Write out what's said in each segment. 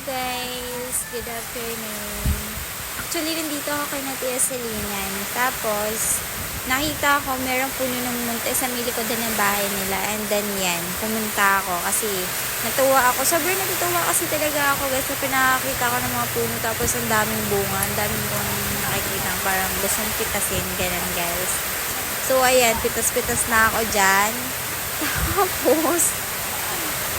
guys, good afternoon. Actually, nandito ako kay Natia Salinan. Tapos, nakita ko merong puno ng munti sa likod ng bahay nila. And then yan, pumunta ako kasi natuwa ako. Sobrang natutuwa kasi talaga ako guys na pinakakita ko ng mga puno. Tapos ang daming bunga, ang daming kong nakikita parang gustong pitasin, ganun guys. So ayan, pitas-pitas na ako dyan. Tapos,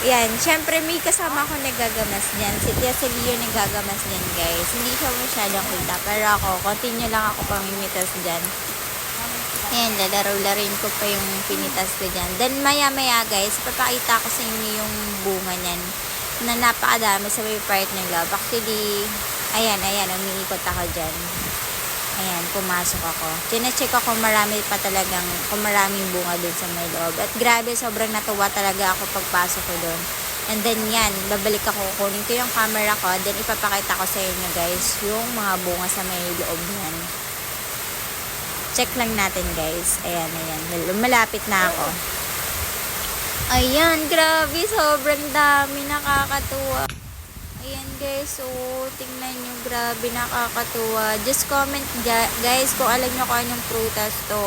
yan, syempre may kasama ako nagagamas niyan. Si Tia Celia nagagamas niyan guys. Hindi siya masyadong kita. Pero ako, continue lang ako pamimitas dyan. Ayan, lalaro-larin ko pa yung pinitas ko dyan. Then maya-maya guys, papakita ko sa inyo yung bunga niyan. Na napakadami sa may part ng loob. Actually, ayan, umiikot ako dyan. Ayan, pumasok ako. Chine-check ako marami pa talagang, kung maraming bunga dun sa may loob. At grabe, sobrang natuwa talaga ako pagpasok ko dun. And then yan, babalik ako, kunin ko yung camera ko, then ipapakita ko sa inyo guys, yung mga bunga sa may loob niyan. Check lang natin guys. Ayan. Malapit na ako. Ayan, grabe, sobrang dami, nakakatuwa. Ayan guys, so tingnan nyo, grabe, nakakatuwa. Just comment guys kung alam nyo kung anong prutas to.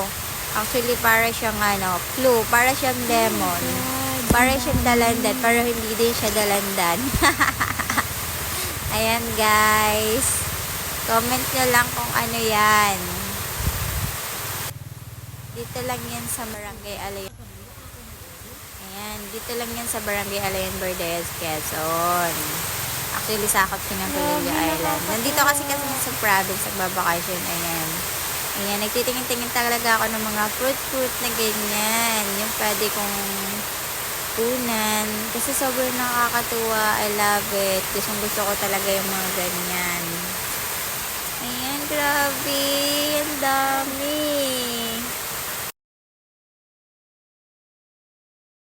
Actually, para siyang clue, para siyang lemon. Para siyang dalandan, pero hindi din siya dalandan. Ayan guys. Comment nyo lang kung ano yan. Dito lang yan sa Barangay Alayan. Ayan, dito lang yan sa Barangay Alayan, Verdes, Quezon. Actually, sakop ko ng Pililio Island. Nandito kasi sa province, nagbabakasyon. Ayan, nagtitingin-tingin talaga ako ng mga fruit na ganyan. Yung pwede kong punan. Kasi sobrang nakakatuwa. I love it. Gusto ko talaga yung mga ganyan. Ayan, grabe.